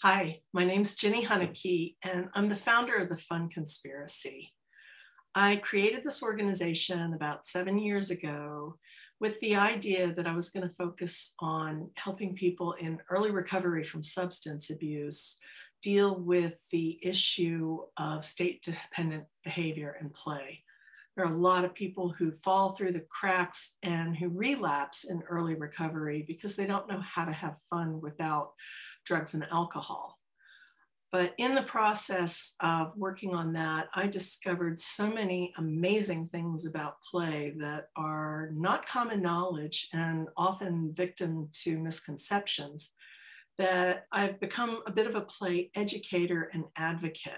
Hi, my name's Ginny Hunneke, and I'm the founder of the Fun Conspiracy. I created this organization about 7 years ago with the idea that I was going to focus on helping people in early recovery from substance abuse deal with the issue of state-dependent behavior and play. There are a lot of people who fall through the cracks and who relapse in early recovery because they don't know how to have fun without drugs and alcohol. But in the process of working on that, I discovered so many amazing things about play that are not common knowledge and often victim to misconceptions that I've become a bit of a play educator and advocate.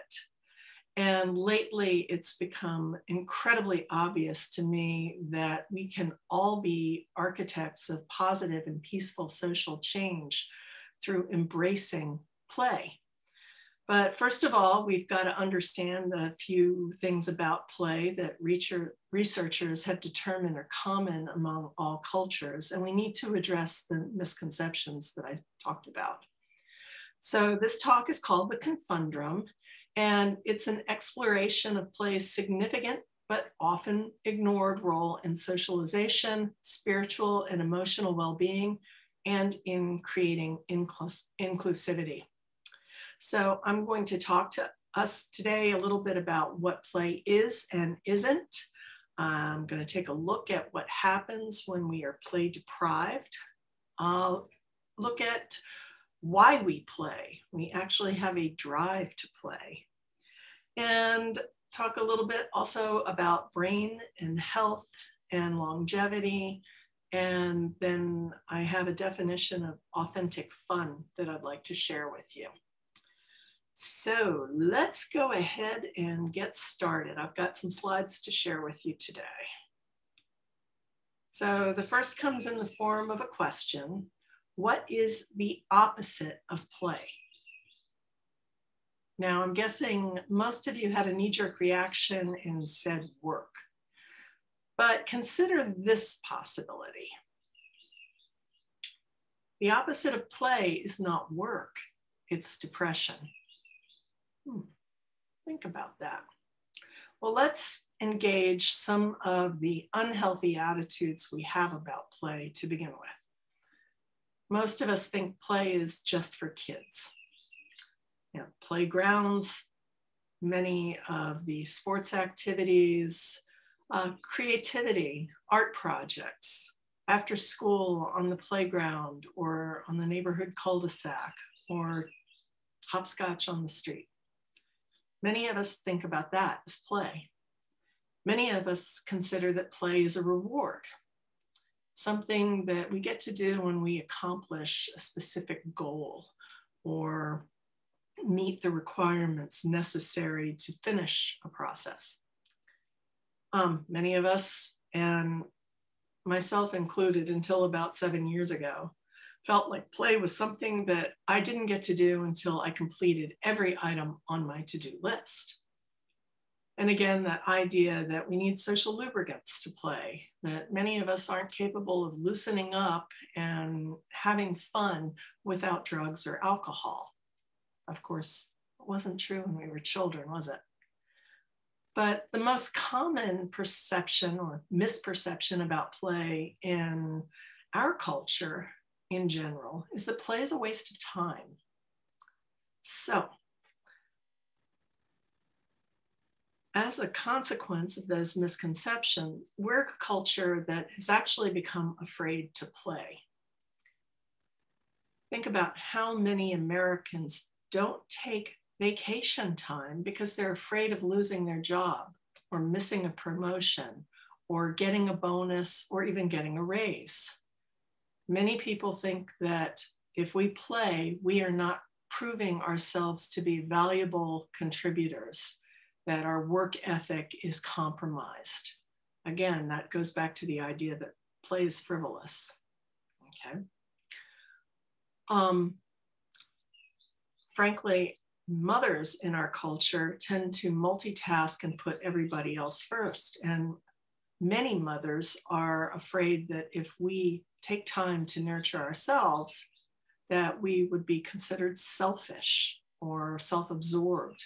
And lately, it's become incredibly obvious to me that we can all be architects of positive and peaceful social change through embracing play. But first of all, we've got to understand a few things about play that researchers have determined are common among all cultures, and we need to address the misconceptions that I talked about. So this talk is called the ConFUNdrum, and it's an exploration of play's significant but often ignored role in socialization, spiritual and emotional well-being, and in creating inclusivity. So I'm going to talk to us today a little bit about what play is and isn't. I'm going to take a look at what happens when we are play deprived. I'll look at why we play. We actually have a drive to play. And talk a little bit also about brain and health and longevity. And then I have a definition of authentic fun that I'd like to share with you. So let's go ahead and get started. I've got some slides to share with you today. So the first comes in the form of a question. What is the opposite of play? Now, I'm guessing most of you had a knee-jerk reaction and said work. But consider this possibility. The opposite of play is not work, it's depression. Think about that. Well, let's engage some of the unhealthy attitudes we have about play to begin with. Most of us think play is just for kids. Playgrounds, many of the sports activities, creativity, art projects, after school on the playground or on the neighborhood cul-de-sac or hopscotch on the street. Many of us think about that as play. Many of us consider that play is a reward, something that we get to do when we accomplish a specific goal or meet the requirements necessary to finish a process. Many of us, and myself included until about 7 years ago, felt like play was something that I didn't get to do until I completed every item on my to-do list. And again, that idea that we need social lubricants to play, that many of us aren't capable of loosening up and having fun without drugs or alcohol. Of course, it wasn't true when we were children, was it? But the most common perception or misperception about play in our culture in general is that play is a waste of time. So, as a consequence of those misconceptions, we're a culture that has actually become afraid to play. Think about how many Americans don't take vacation time because they're afraid of losing their job or missing a promotion or getting a bonus or even getting a raise. Many people think that if we play, we are not proving ourselves to be valuable contributors, that our work ethic is compromised. Again, that goes back to the idea that play is frivolous, okay? Frankly, mothers in our culture tend to multitask and put everybody else first. And many mothers are afraid that if we take time to nurture ourselves, that we would be considered selfish or self-absorbed,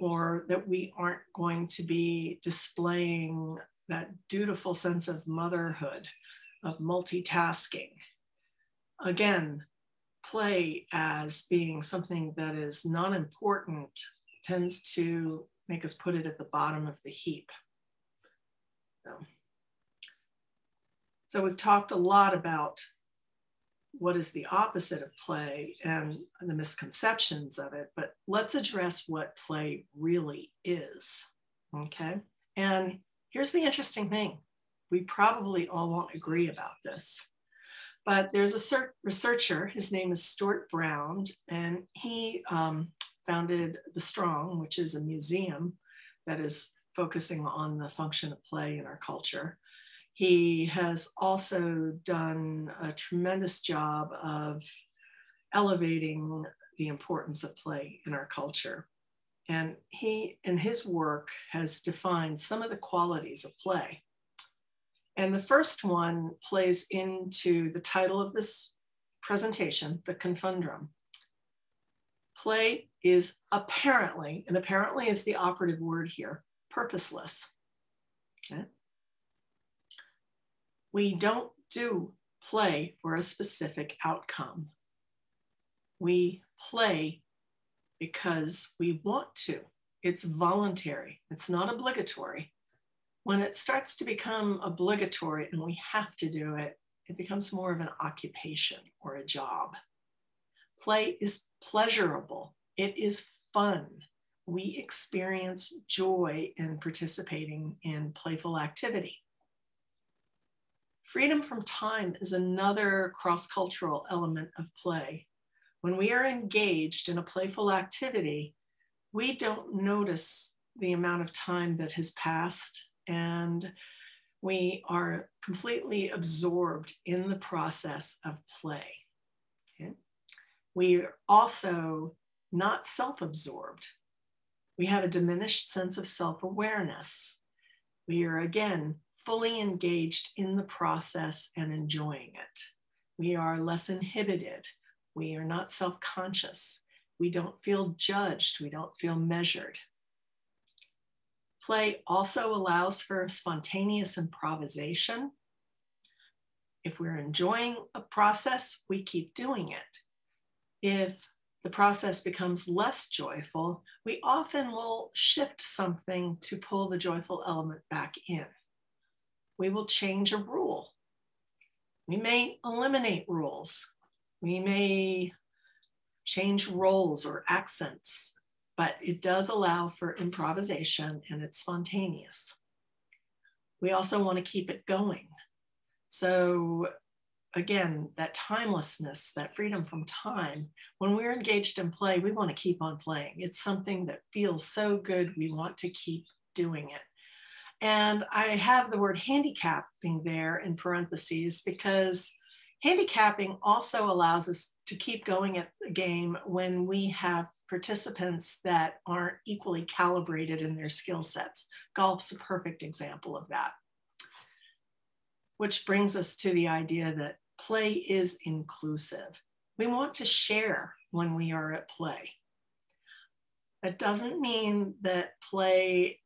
or that we aren't going to be displaying that dutiful sense of motherhood, of multitasking. Again, play as being something that is not important tends to make us put it at the bottom of the heap. So we've talked a lot about what is the opposite of play and the misconceptions of it, but let's address what play really is, okay? And here's the interesting thing. We probably all won't agree about this, but there's a researcher, his name is Stuart Brown, and he founded The Strong, which is a museum that is focusing on the function of play in our culture. He has also done a tremendous job of elevating the importance of play in our culture. And he, in his work, has defined some of the qualities of play. And the first one plays into the title of this presentation, the ConFUNdrum. Play is apparently, and apparently is the operative word here, purposeless. Okay? We don't do play for a specific outcome. We play because we want to. It's voluntary. It's not obligatory. When it starts to become obligatory and we have to do it, it becomes more of an occupation or a job. Play is pleasurable. It is fun. We experience joy in participating in playful activity. Freedom from time is another cross-cultural element of play. When we are engaged in a playful activity, we don't notice the amount of time that has passed, and we are completely absorbed in the process of play. Okay? We are also not self-absorbed. We have a diminished sense of self-awareness. We are, again, fully engaged in the process and enjoying it. We are less inhibited. We are not self-conscious. We don't feel judged. We don't feel measured. Play also allows for spontaneous improvisation. If we're enjoying a process, we keep doing it. If the process becomes less joyful, we often will shift something to pull the joyful element back in. We will change a rule. We may eliminate rules. We may change roles or accents, but it does allow for improvisation and it's spontaneous. We also want to keep it going. So again, that timelessness, that freedom from time, when we're engaged in play, we want to keep on playing. It's something that feels so good, we want to keep doing it. And I have the word handicapping there in parentheses because handicapping also allows us to keep going at the game when we have participants that aren't equally calibrated in their skill sets. Golf's a perfect example of that. Which brings us to the idea that play is inclusive. We want to share when we are at play. That doesn't mean that play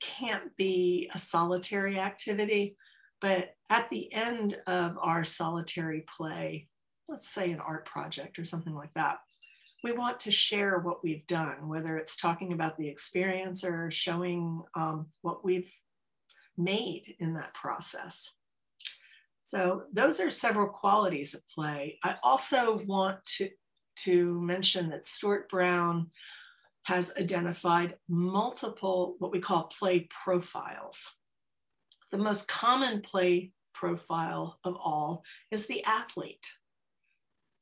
can't be a solitary activity, but at the end of our solitary play, let's say an art project or something like that, we want to share what we've done, whether it's talking about the experience or showing what we've made in that process. So those are several qualities of play. I also want to mention that Stuart Brown has identified multiple, what we call play profiles. The most common play profile of all is the athlete.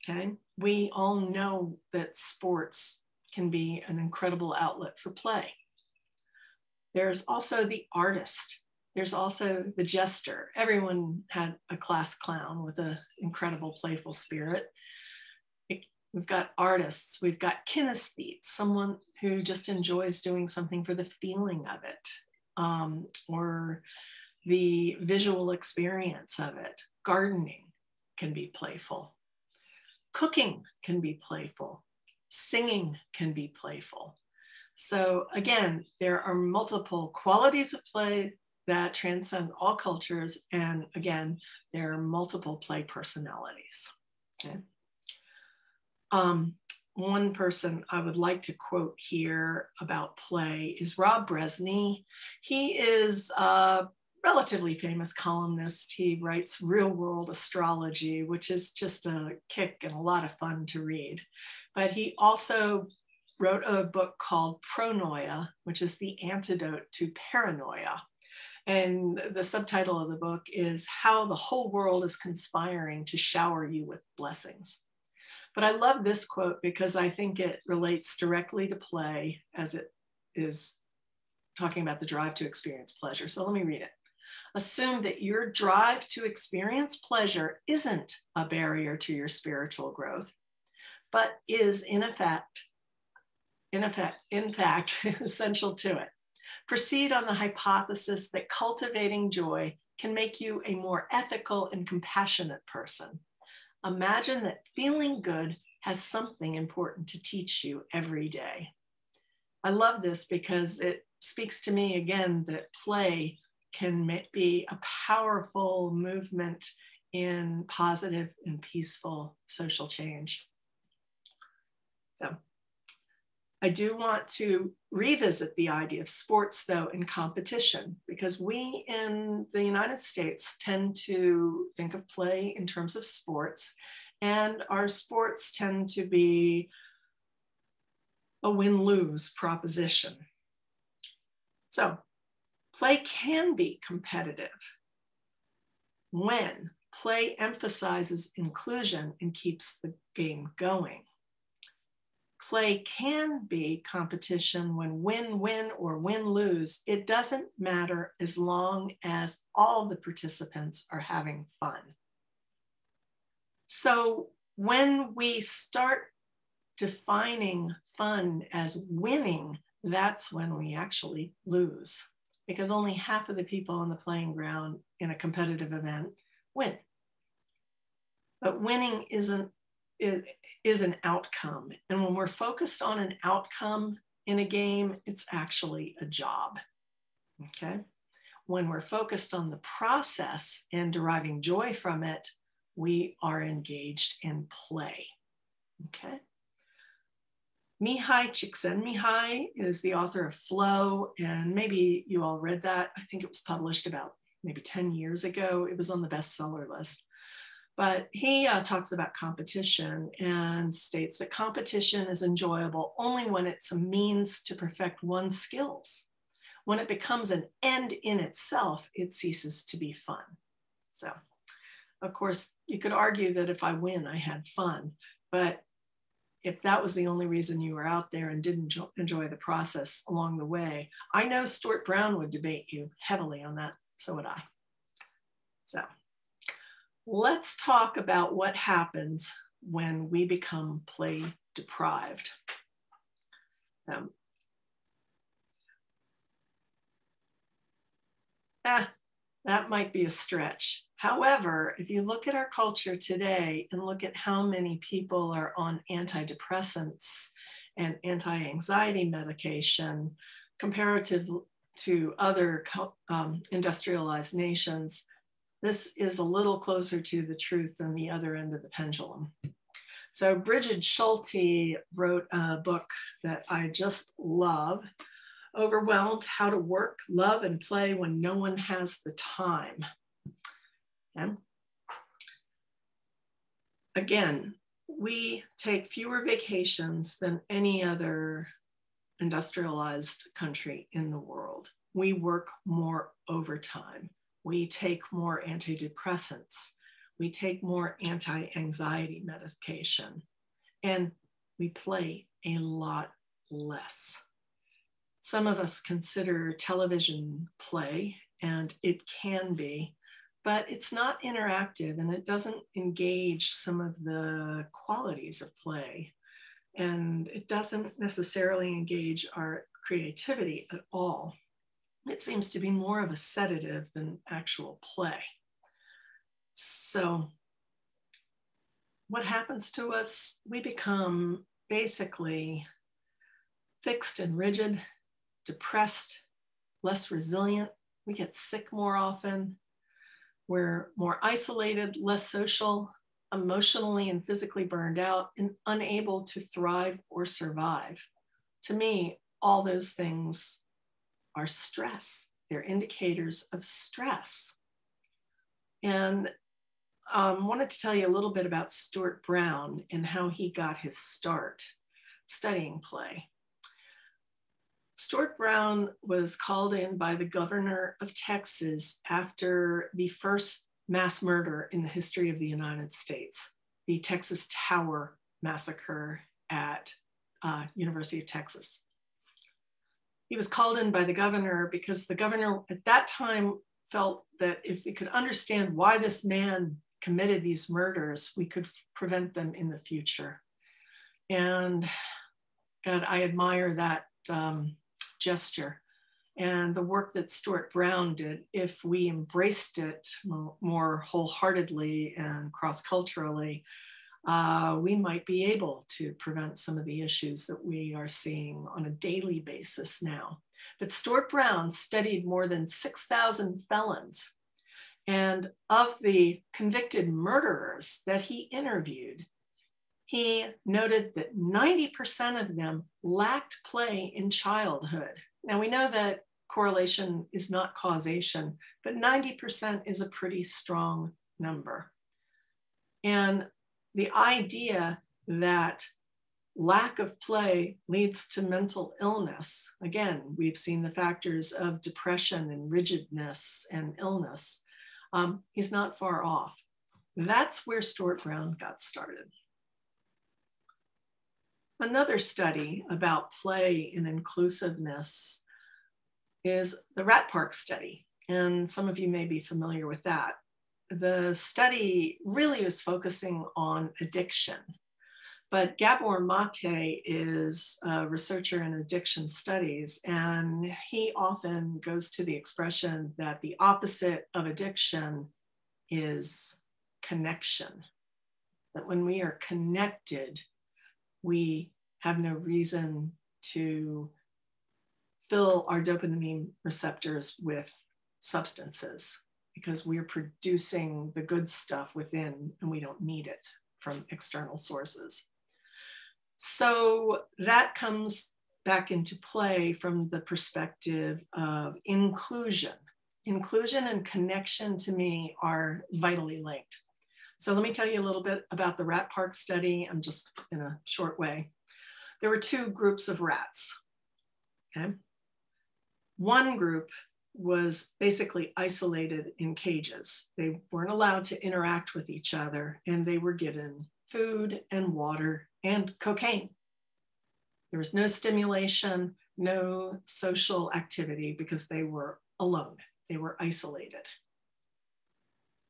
Okay, we all know that sports can be an incredible outlet for play. There's also the artist. There's also the jester. Everyone had a class clown with an incredible playful spirit. We've got artists, we've got kinesthetes, someone who just enjoys doing something for the feeling of it, or the visual experience of it. Gardening can be playful. Cooking can be playful. Singing can be playful. So again, there are multiple qualities of play that transcend all cultures. And again, there are multiple play personalities. Okay. One person I would like to quote here about play is Rob Bresney. He is a relatively famous columnist. He writes Real World Astrology, which is just a kick and a lot of fun to read. But he also wrote a book called Pronoia, which is the antidote to paranoia. And the subtitle of the book is How the Whole World is Conspiring to Shower You with Blessings. But I love this quote because I think it relates directly to play as it is talking about the drive to experience pleasure. So let me read it. Assume that your drive to experience pleasure isn't a barrier to your spiritual growth, but is in fact, essential to it. Proceed on the hypothesis that cultivating joy can make you a more ethical and compassionate person. Imagine that feeling good has something important to teach you every day. I love this because it speaks to me again that play can be a powerful movement in positive and peaceful social change. So I do want to revisit the idea of sports, though, in competition, because we in the United States tend to think of play in terms of sports, and our sports tend to be a win-lose proposition. So play can be competitive when play emphasizes inclusion and keeps the game going. Play can be competition when win-win or win-lose. It doesn't matter as long as all the participants are having fun. So when we start defining fun as winning, that's when we actually lose, because only half of the people on the playing ground in a competitive event win. But winning is an outcome. And when we're focused on an outcome in a game, it's actually a job, okay? When we're focused on the process and deriving joy from it, we are engaged in play, okay? Mihai Csikszentmihalyi is the author of Flow, and maybe you all read that. I think it was published about maybe 10 years ago. It was on the bestseller list. But he talks about competition and states that competition is enjoyable only when it's a means to perfect one's skills. When it becomes an end in itself, it ceases to be fun. So, of course, you could argue that if I win, I had fun. But if that was the only reason you were out there and didn't enjoy the process along the way, I know Stuart Brown would debate you heavily on that. So would I. So let's talk about what happens when we become play deprived. That might be a stretch. However, if you look at our culture today and look at how many people are on antidepressants and anti-anxiety medication comparative to other industrialized nations, this is a little closer to the truth than the other end of the pendulum. So Bridget Schulte wrote a book that I just love, Overwhelmed: How to Work, Love, and Play When No One Has the Time. And again, we take fewer vacations than any other industrialized country in the world. We work more overtime. We take more antidepressants. We take more anti-anxiety medication, and we play a lot less. Some of us consider television play, and it can be, but it's not interactive and it doesn't engage some of the qualities of play. And it doesn't necessarily engage our creativity at all. It seems to be more of a sedative than actual play. So what happens to us? We become basically fixed and rigid, depressed, less resilient. We get sick more often. We're more isolated, less social, emotionally and physically burned out, and unable to thrive or survive. To me, all those things are stress. They're indicators of stress. And wanted to tell you a little bit about Stuart Brown and how he got his start studying play. Stuart Brown was called in by the governor of Texas after the first mass murder in the history of the United States, the Texas Tower Massacre at University of Texas. He was called in by the governor because the governor at that time felt that if we could understand why this man committed these murders, we could prevent them in the future. And God, I admire that gesture and the work that Stuart Brown did. If we embraced it more wholeheartedly and cross-culturally, we might be able to prevent some of the issues that we are seeing on a daily basis now. But Stuart Brown studied more than 6,000 felons. And of the convicted murderers that he interviewed, he noted that 90% of them lacked play in childhood. Now we know that correlation is not causation, but 90% is a pretty strong number. And the idea that lack of play leads to mental illness. Again, we've seen the factors of depression and rigidness and illness. He's not far off. That's where Stuart Brown got started. Another study about play and inclusiveness is the Rat Park study. And some of you may be familiar with that. The study really is focusing on addiction. But Gabor Mate is a researcher in addiction studies, and he often goes to the expression that the opposite of addiction is connection. That when we are connected, we have no reason to fill our dopamine receptors with substances because we're producing the good stuff within and we don't need it from external sources. So that comes back into play from the perspective of inclusion. Inclusion and connection to me are vitally linked. So let me tell you a little bit about the Rat Park study. I'm just in a short way. There were two groups of rats, okay? One group was basically isolated in cages. They weren't allowed to interact with each other, and they were given food and water and cocaine. There was no stimulation, no social activity because they were alone. They were isolated.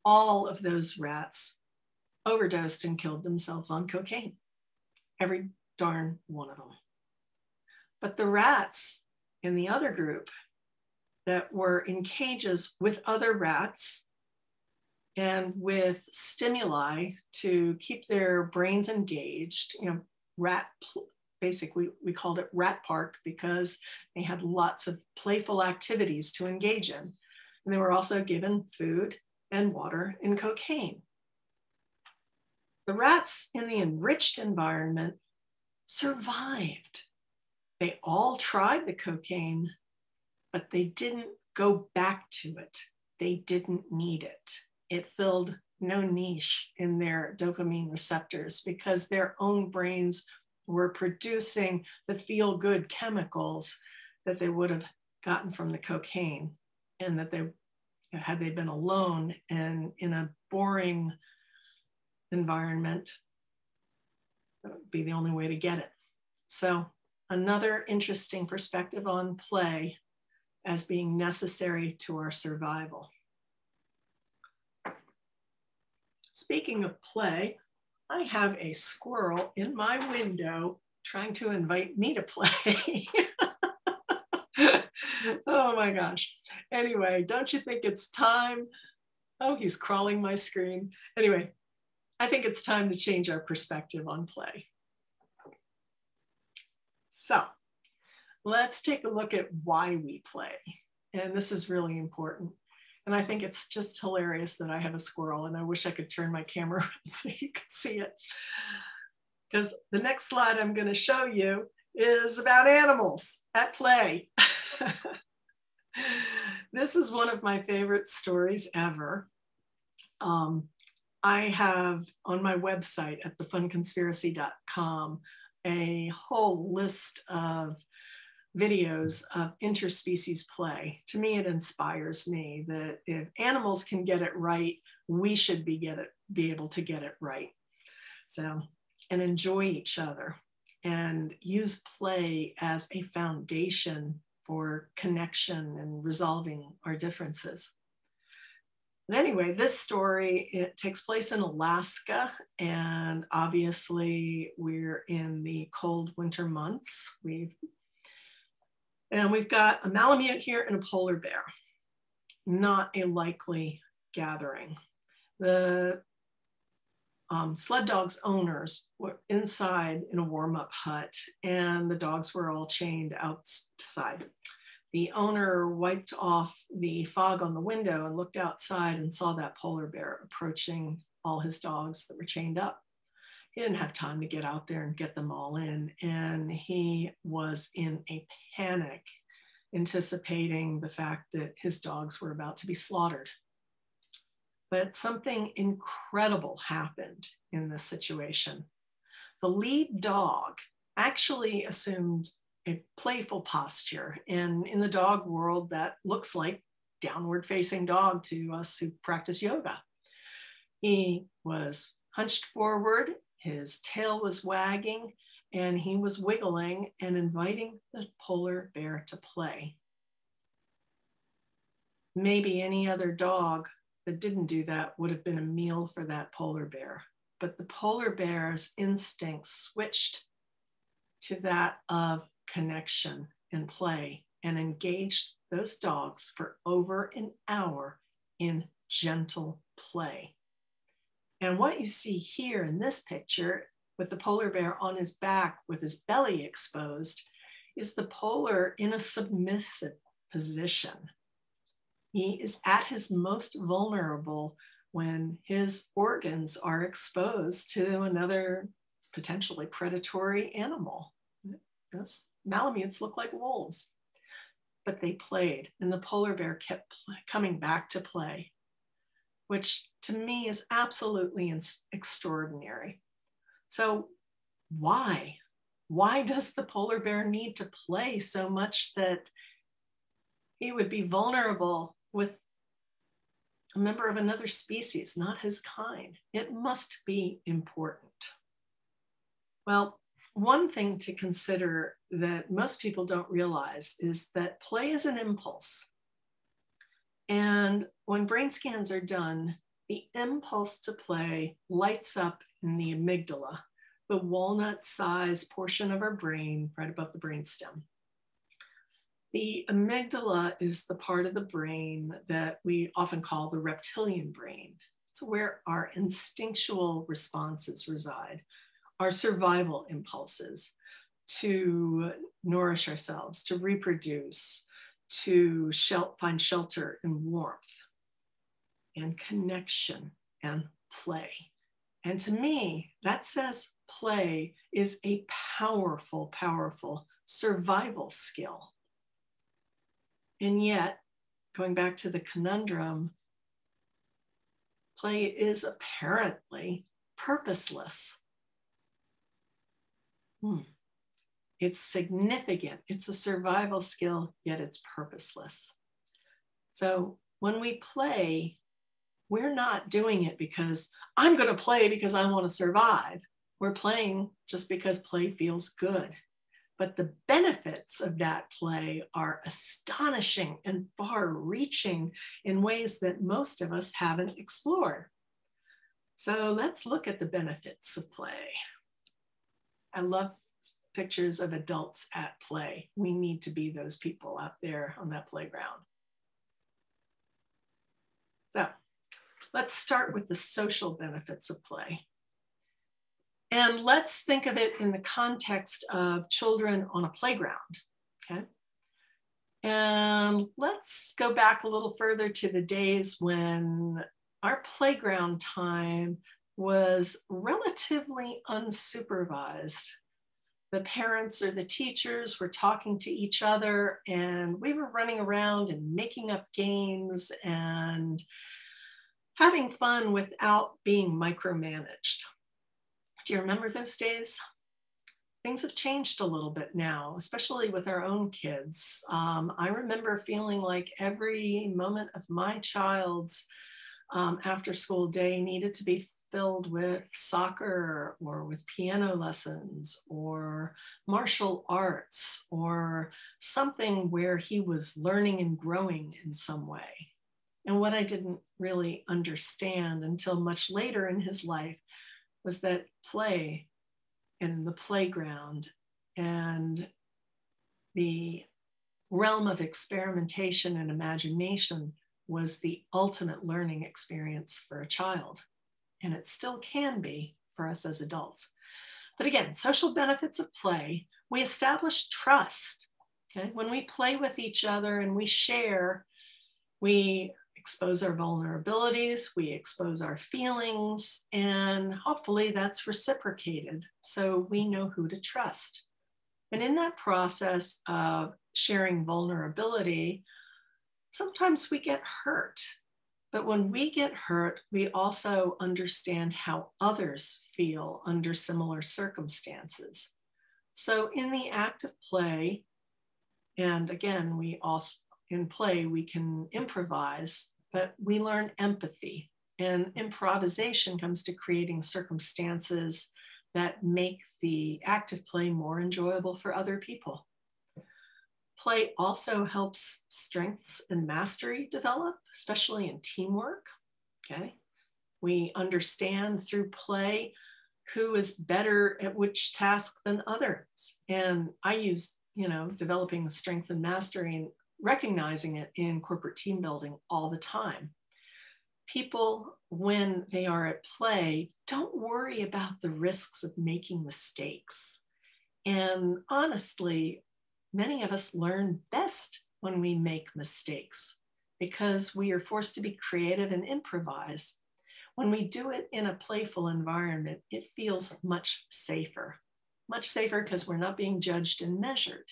All of those rats overdosed and killed themselves on cocaine. Every darn one of them. But the rats in the other group that were in cages with other rats and with stimuli to keep their brains engaged, basically we called it Rat Park because they had lots of playful activities to engage in. And they were also given food and water and cocaine. The rats in the enriched environment survived. They all tried the cocaine, but they didn't go back to it. They didn't need it. It filled no niche in their dopamine receptors because their own brains were producing the feel-good chemicals that they would have gotten from the cocaine, and that they, had they been alone and in a boring environment, that would be the only way to get it. So another interesting perspective on play as being necessary to our survival. Speaking of play, I have a squirrel in my window trying to invite me to play. Oh my gosh. Anyway, don't you think it's time? Oh, he's crawling my screen. Anyway, I think it's time to change our perspective on play. So let's take a look at why we play. And this is really important. And I think it's just hilarious that I have a squirrel, and I wish I could turn my camera around so you could see it. Because the next slide I'm going to show you is about animals at play. This is one of my favorite stories ever. I have on my website at thefunconspiracy.com a whole list of videos of interspecies play. To me, it inspires me that if animals can get it right, we should be able to get it right. So, and enjoy each other and use play as a foundation for connection and resolving our differences. But anyway, this story, it takes place in Alaska, and obviously we're in the cold winter months. We've got a Malamute here and a polar bear. Not a likely gathering. The sled dog's owners were inside in a warm-up hut, and the dogs were all chained outside. The owner wiped off the fog on the window and looked outside and saw that polar bear approaching all his dogs that were chained up. He didn't have time to get out there and get them all in, and he was in a panic, anticipating the fact that his dogs were about to be slaughtered. But something incredible happened in this situation. The lead dog actually assumed a playful posture, and in the dog world, that looks like downward facing dog to us who practice yoga. He was hunched forward, his tail was wagging, and he was wiggling and inviting the polar bear to play. Maybe any other dog that didn't do that would have been a meal for that polar bear, but the polar bear's instincts switched to that of connection and play and engaged those dogs for over an hour in gentle play. And what you see here in this picture with the polar bear on his back with his belly exposed is the polar in a submissive position. He is at his most vulnerable when his organs are exposed to another potentially predatory animal. Those Malamutes look like wolves, but they played, and the polar bear kept coming back to play, which to me is absolutely extraordinary. So why? Why does the polar bear need to play so much that he would be vulnerable with a member of another species, not his kind? It must be important. Well, one thing to consider that most people don't realize is that play is an impulse. And when brain scans are done, the impulse to play lights up in the amygdala, the walnut-sized portion of our brain right above the brainstem. The amygdala is the part of the brain that we often call the reptilian brain. It's where our instinctual responses reside, our survival impulses to nourish ourselves, to reproduce, to find shelter and warmth and connection and play. And to me, that says play is a powerful, powerful survival skill. And yet, going back to the conundrum, play is apparently purposeless. It's significant. It's a survival skill, yet it's purposeless. So when we play, we're not doing it because I'm going to play because I want to survive. We're playing just because play feels good. But the benefits of that play are astonishing and far-reaching in ways that most of us haven't explored. So let's look at the benefits of play. I love pictures of adults at play. We need to be those people out there on that playground. So let's start with the social benefits of play. And let's think of it in the context of children on a playground, okay? And let's go back a little further to the days when our playground time was relatively unsupervised. The parents or the teachers were talking to each other, and we were running around and making up games and having fun without being micromanaged. Do you remember those days? Things have changed a little bit now, especially with our own kids. I remember feeling like every moment of my child's after school day needed to be filled with soccer or with piano lessons or martial arts or something where he was learning and growing in some way. And what I didn't really understand until much later in his life was that play and the playground and the realm of experimentation and imagination was the ultimate learning experience for a child. And it still can be for us as adults. But again, social benefits of play, we establish trust. Okay? When we play with each other and we share, we expose our vulnerabilities, we expose our feelings, and hopefully that's reciprocated so we know who to trust. And in that process of sharing vulnerability, sometimes we get hurt. But when we get hurt, we also understand how others feel under similar circumstances. So in the act of play, and again, we also in play, we can improvise, but we learn empathy. And improvisation comes to creating circumstances that make the act of play more enjoyable for other people. Play also helps strengths and mastery develop, especially in teamwork, okay? We understand through play who is better at which task than others. And I use, developing strength and mastery and recognizing it in corporate team building all the time. People, when they are at play, don't worry about the risks of making mistakes. And honestly, many of us learn best when we make mistakes because we are forced to be creative and improvise. When we do it in a playful environment, it feels much safer because we're not being judged and measured.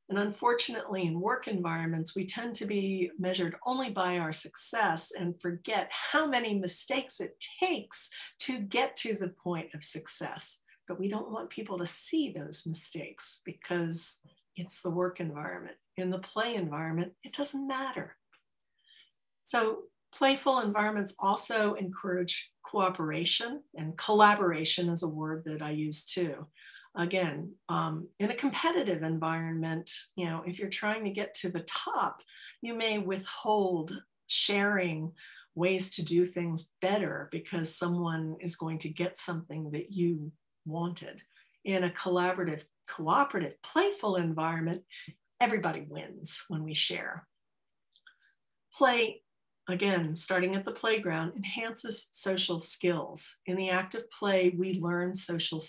And unfortunately, in work environments, we tend to be measured only by our success and forget how many mistakes it takes to get to the point of success. But we don't want people to see those mistakes because it's the work environment. In the play environment, it doesn't matter. So playful environments also encourage cooperation, and collaboration is a word that I use too. Again, in a competitive environment, if you're trying to get to the top, you may withhold sharing ways to do things better because someone is going to get something that you wanted. In a collaborative, cooperative, playful environment, everybody wins when we share. Play, again, starting at the playground, enhances social skills. In the act of play, we learn social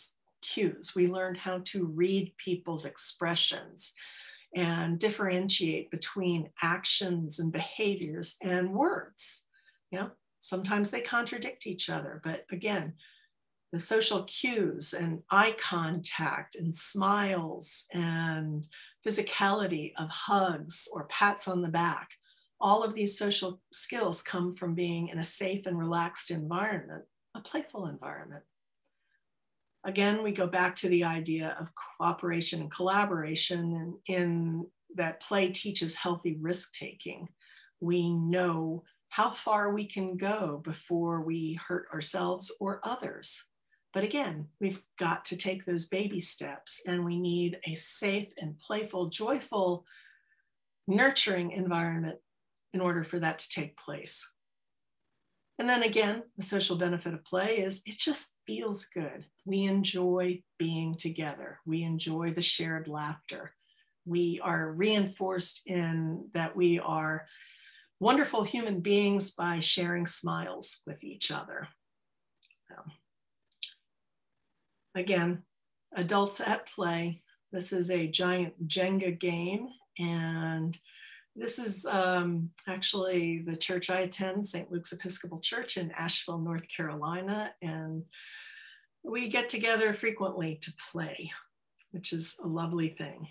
cues. We learned how to read people's expressions and differentiate between actions and behaviors and words. Sometimes they contradict each other, but again, the social cues and eye contact and smiles and physicality of hugs or pats on the back, all of these social skills come from being in a safe and relaxed environment, a playful environment. Again, we go back to the idea of cooperation and collaboration, and in that play teaches healthy risk-taking. We know how far we can go before we hurt ourselves or others. But again, we've got to take those baby steps, and we need a safe and playful, joyful, nurturing environment in order for that to take place. And then again, the social benefit of play is it just feels good. We enjoy being together. We enjoy the shared laughter. We are reinforced in that we are wonderful human beings by sharing smiles with each other. Again, adults at play. This is a giant Jenga game, and this is actually the church I attend, St. Luke's Episcopal Church in Asheville, North Carolina, and we get together frequently to play, which is a lovely thing.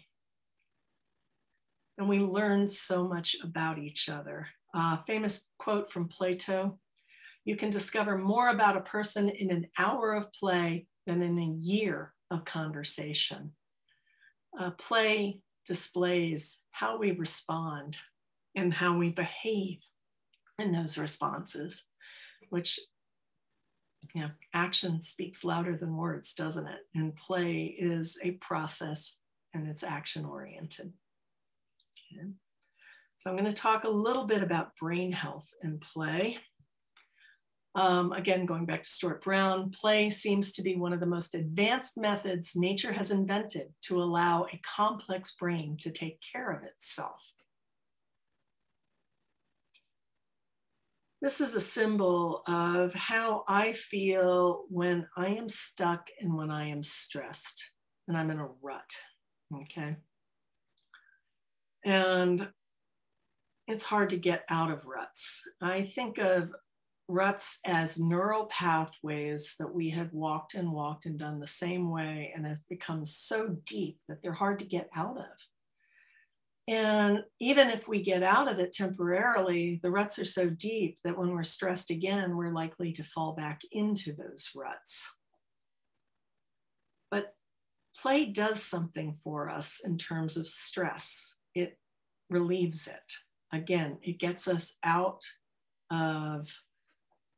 And we learn so much about each other. Famous quote from Plato: "You can discover more about a person in an hour of play than in a year of conversation." Play displays how we respond and how we behave in those responses, which, yeah, action speaks louder than words, doesn't it? And play is a process, and it's action-oriented. Okay. So I'm going to talk a little bit about brain health and play. Again, going back to Stuart Brown, play seems to be one of the most advanced methods nature has invented to allow a complex brain to take care of itself. This is a symbol of how I feel when I am stuck and when I am stressed and I'm in a rut, okay? And it's hard to get out of ruts. I think of ruts as neural pathways that we have walked and done the same way and have become so deep that they're hard to get out of. And even if we get out of it temporarily, the ruts are so deep that when we're stressed again, we're likely to fall back into those ruts. But play does something for us in terms of stress. It relieves it. Again, it gets us out of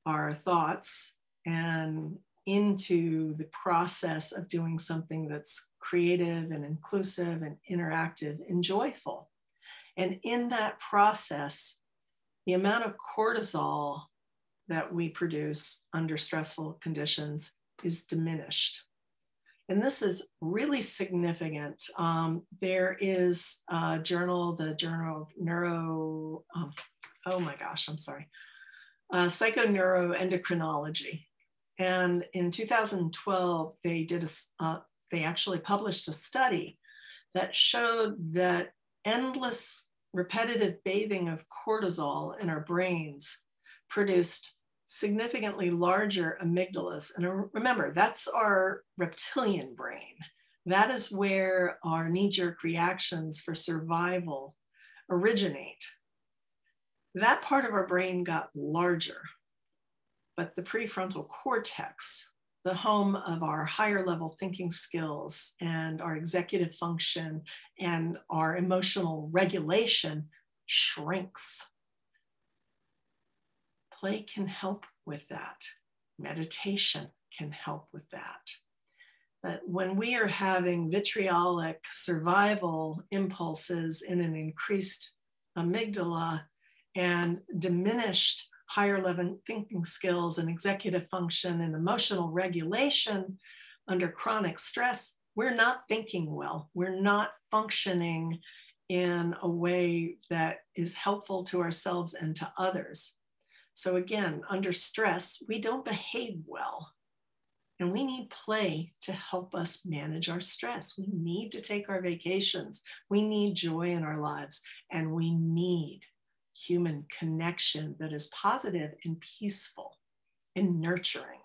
our thoughts and into the process of doing something that's creative and inclusive and interactive and joyful. And in that process, the amount of cortisol that we produce under stressful conditions is diminished. And this is really significant. There is a journal, the Journal of Psychoneuroendocrinology. And in 2012, they actually published a study that showed that endless repetitive bathing of cortisol in our brains produced significantly larger amygdalas. And remember, that's our reptilian brain. That is where our knee-jerk reactions for survival originate. That part of our brain got larger, but the prefrontal cortex, the home of our higher level thinking skills and our executive function and our emotional regulation, shrinks. Play can help with that. Meditation can help with that. But when we are having vitriolic survival impulses in an increased amygdala and diminished higher level thinking skills and executive function and emotional regulation under chronic stress, we're not thinking well. We're not functioning in a way that is helpful to ourselves and to others. So again, under stress, we don't behave well. And we need play to help us manage our stress. We need to take our vacations. We need joy in our lives. And we need human connection that is positive and peaceful and nurturing.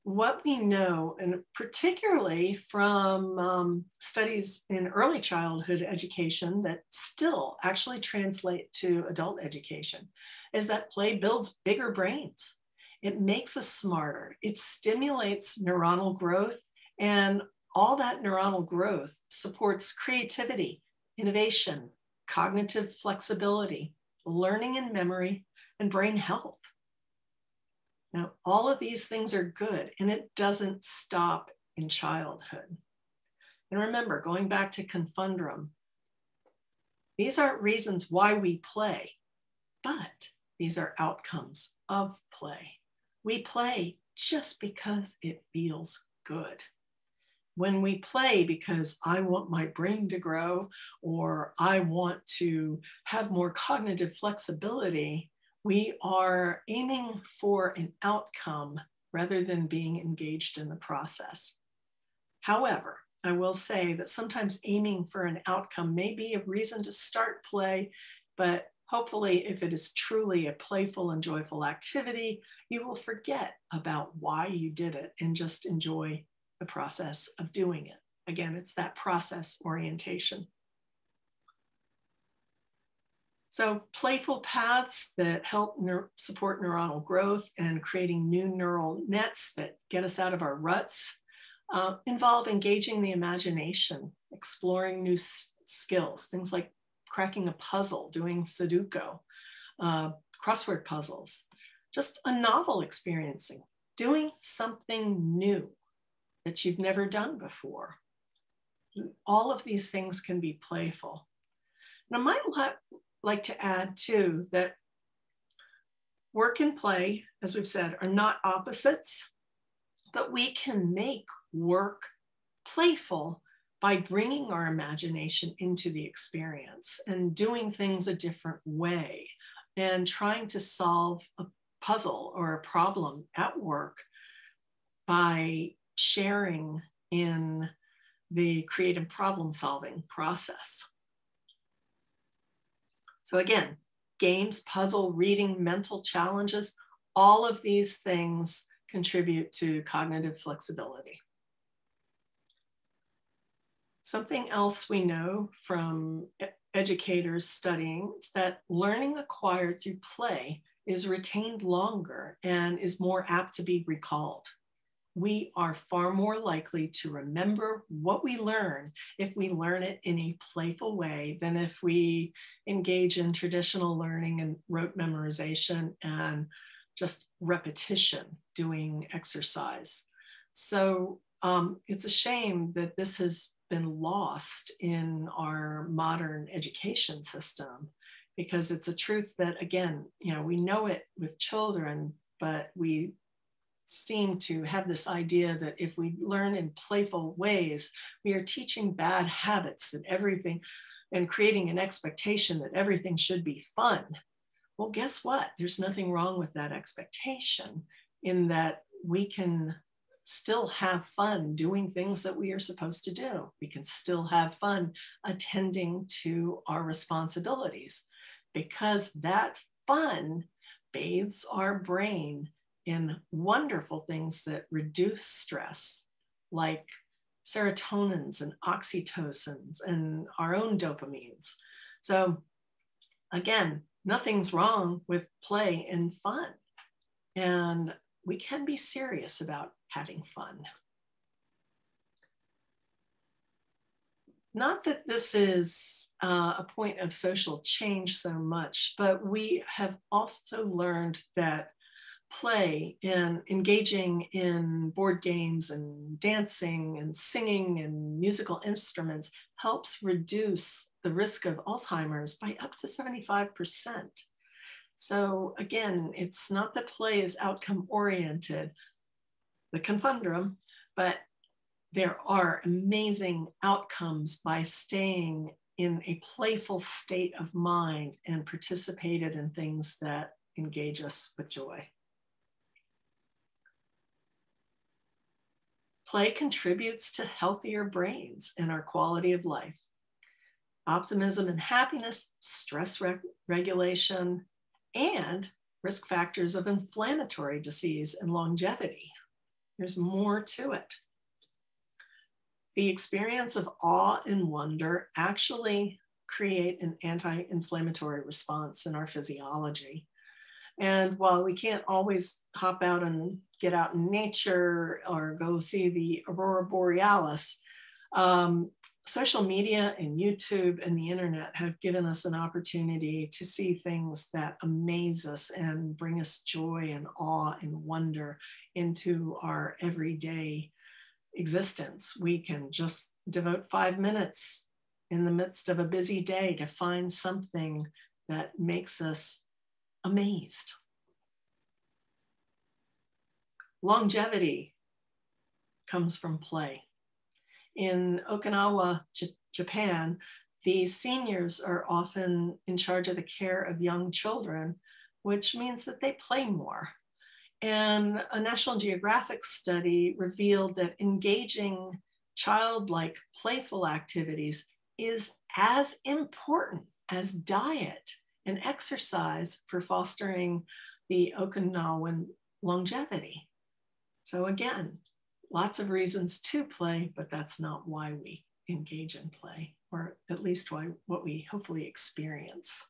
What we know, and particularly from studies in early childhood education that still actually translate to adult education, is that play builds bigger brains. It makes us smarter. It stimulates neuronal growth, and all that neuronal growth supports creativity, innovation, cognitive flexibility, learning and memory, and brain health. Now, all of these things are good, and it doesn't stop in childhood. And remember, going back to ConFUNdrum, these aren't reasons why we play, but these are outcomes of play. We play just because it feels good. When we play because I want my brain to grow or I want to have more cognitive flexibility, we are aiming for an outcome rather than being engaged in the process. However, I will say that sometimes aiming for an outcome may be a reason to start play, but hopefully if it is truly a playful and joyful activity, you will forget about why you did it and just enjoy the process of doing it. Again, it's that process orientation. So playful paths that help support neuronal growth and creating new neural nets that get us out of our ruts involve engaging the imagination, exploring new skills, things like cracking a puzzle, doing Sudoku, crossword puzzles, just a novel experiencing, doing something new that you've never done before. All of these things can be playful. And I might like to add too that work and play, as we've said, are not opposites, but we can make work playful by bringing our imagination into the experience and doing things a different way and trying to solve a puzzle or a problem at work by sharing in the creative problem solving process. So again, games, puzzle, reading, mental challenges, all of these things contribute to cognitive flexibility. Something else we know from educators studying is that learning acquired through play is retained longer and is more apt to be recalled. We are far more likely to remember what we learn if we learn it in a playful way than if we engage in traditional learning and rote memorization and just repetition, doing exercise. So it's a shame that this has been lost in our modern education system, because it's a truth that, again, we know it with children, but we seem to have this idea that if we learn in playful ways, we are teaching bad habits, that everything, and creating an expectation that everything should be fun. Well, guess what? There's nothing wrong with that expectation, in that we can still have fun doing things that we are supposed to do. We can still have fun attending to our responsibilities, because that fun bathes our brain in wonderful things that reduce stress, like serotonins and oxytocins and our own dopamines. So again, nothing's wrong with play and fun. And we can be serious about having fun. Not that this is a point of social change so much, but we have also learned that play and engaging in board games and dancing and singing and musical instruments helps reduce the risk of Alzheimer's by up to 75%. So again, it's not that play is outcome oriented, the ConFUNdrum, but there are amazing outcomes by staying in a playful state of mind and participated in things that engage us with joy. Play contributes to healthier brains and our quality of life. Optimism and happiness, stress regulation, and risk factors of inflammatory disease and longevity. There's more to it. The experience of awe and wonder actually create an anti-inflammatory response in our physiology. And while we can't always hop out and get out in nature or go see the aurora borealis, social media and YouTube and the internet have given us an opportunity to see things that amaze us and bring us joy and awe and wonder into our everyday existence. We can just devote 5 minutes in the midst of a busy day to find something that makes us amazed. Longevity comes from play. In Okinawa, Japan, the seniors are often in charge of the care of young children, which means that they play more. And a National Geographic study revealed that engaging childlike playful activities is as important as diet and exercise for fostering the Okinawan longevity. So again, lots of reasons to play, but that's not why we engage in play, or at least what we hopefully experience.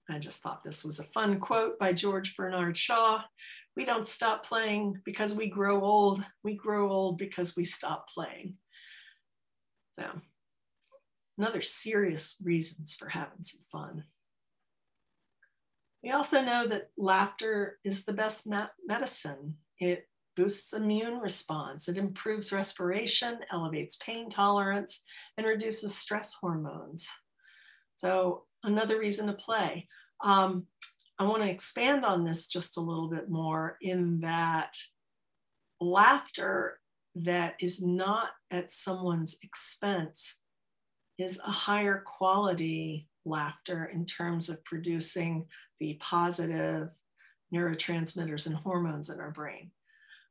I just thought this was a fun quote by George Bernard Shaw. We don't stop playing because we grow old. We grow old because we stop playing. So, another serious reasons for having some fun. We also know that laughter is the best medicine. It boosts immune response. It improves respiration, elevates pain tolerance, and reduces stress hormones. So another reason to play. I want to expand on this just a little bit more in that laughter that is not at someone's expense is a higher quality laughter in terms of producing the positive neurotransmitters and hormones in our brain.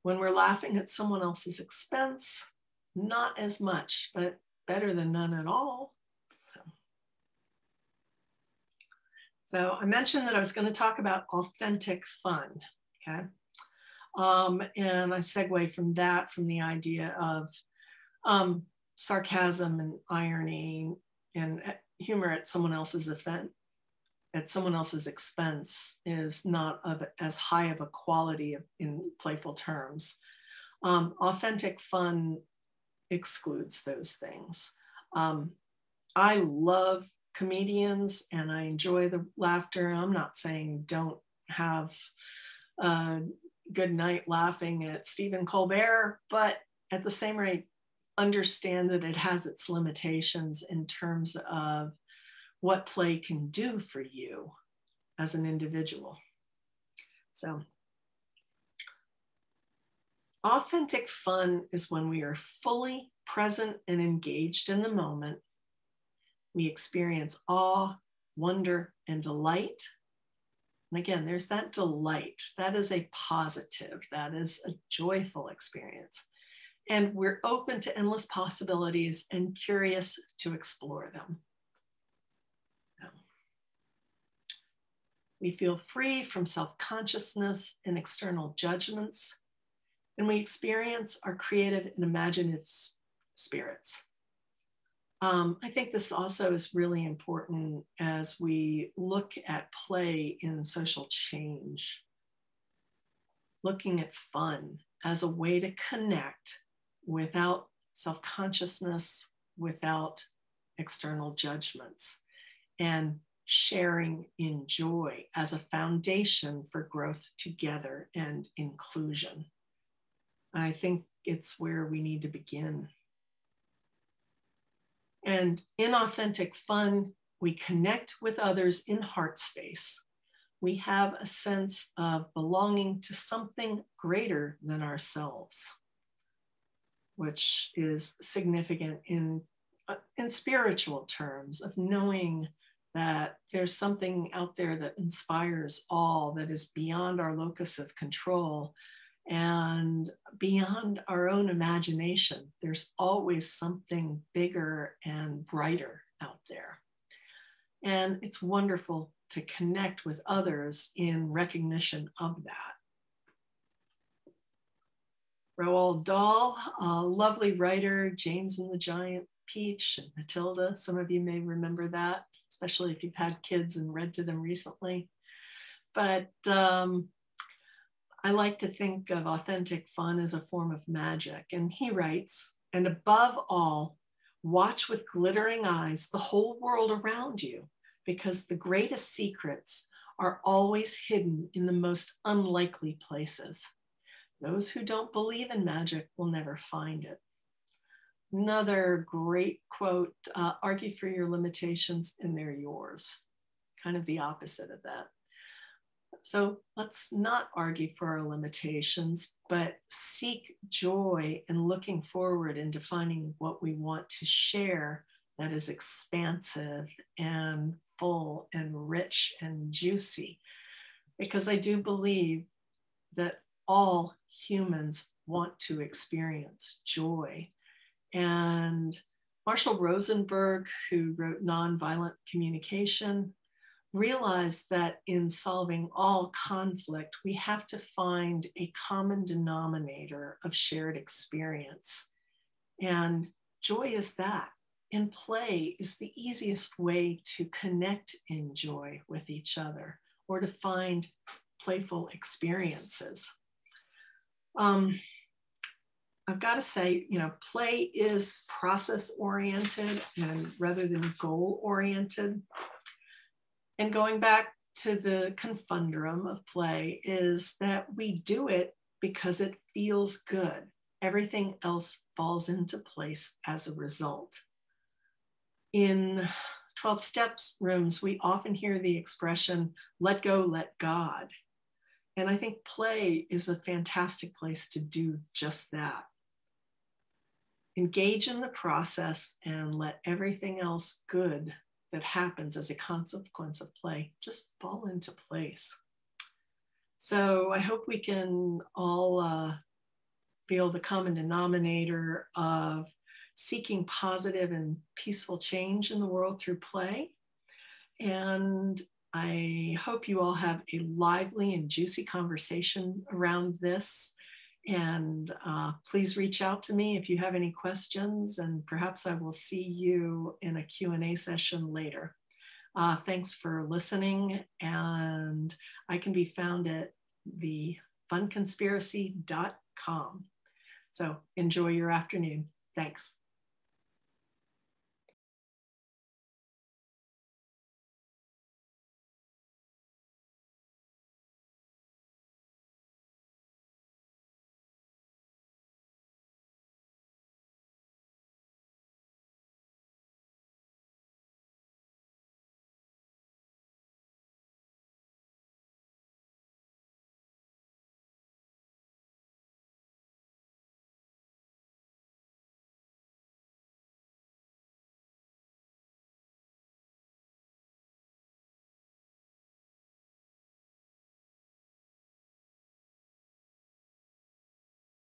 When we're laughing at someone else's expense, not as much, but better than none at all. So I mentioned that I was going to talk about authentic fun, okay? And I segue from that, from the idea of sarcasm and irony and humor at someone else's expense is not of as high of a quality in playful terms. Authentic fun excludes those things. I love comedians and I enjoy the laughter. I'm not saying don't have a good night laughing at Stephen Colbert, but at the same rate, understand that it has its limitations in terms of what play can do for you as an individual. So, authentic fun is when we are fully present and engaged in the moment. We experience awe, wonder, and delight. And again, there's that delight. That is a positive. That is a joyful experience. And we're open to endless possibilities and curious to explore them. We feel free from self-consciousness and external judgments, and we experience our creative and imaginative spirits. I think this also is really important as we look at play in social change, looking at fun as a way to connect without self-consciousness, without external judgments, and sharing in joy as a foundation for growth together and inclusion. I think it's where we need to begin. And in authentic fun, we connect with others in heart space. We have a sense of belonging to something greater than ourselves, which is significant in spiritual terms of knowing that there's something out there that inspires all, that is beyond our locus of control and beyond our own imagination. There's always something bigger and brighter out there. And it's wonderful to connect with others in recognition of that. Roald Dahl, a lovely writer, James and the Giant Peach and Matilda. Some of you may remember that, especially if you've had kids and read to them recently. But I like to think of authentic fun as a form of magic. And he writes, and above all, watch with glittering eyes the whole world around you, because the greatest secrets are always hidden in the most unlikely places. Those who don't believe in magic will never find it. Another great quote, argue for your limitations and they're yours. Kind of the opposite of that. So let's not argue for our limitations, but seek joy in looking forward and defining what we want to share that is expansive and full and rich and juicy. because I do believe that all humans want to experience joy. And Marshall Rosenberg, who wrote Nonviolent Communication, realized that in solving all conflict, we have to find a common denominator of shared experience. And joy is that. And play is the easiest way to connect in joy with each other or to find playful experiences. I've got to say, play is process-oriented and rather than goal-oriented. And going back to the ConFUNdrum of play is that we do it because it feels good. Everything else falls into place as a result. In 12 Steps rooms, we often hear the expression, let go, let God. And I think play is a fantastic place to do just that. Engage in the process and let everything else good that happens as a consequence of play just fall into place. So I hope we can all feel the common denominator of seeking positive and peaceful change in the world through play. And I hope you all have a lively and juicy conversation around this. And please reach out to me if you have any questions, and perhaps I will see you in a Q&A session later. Thanks for listening, and I can be found at thefunconspiracy.com. So enjoy your afternoon. Thanks.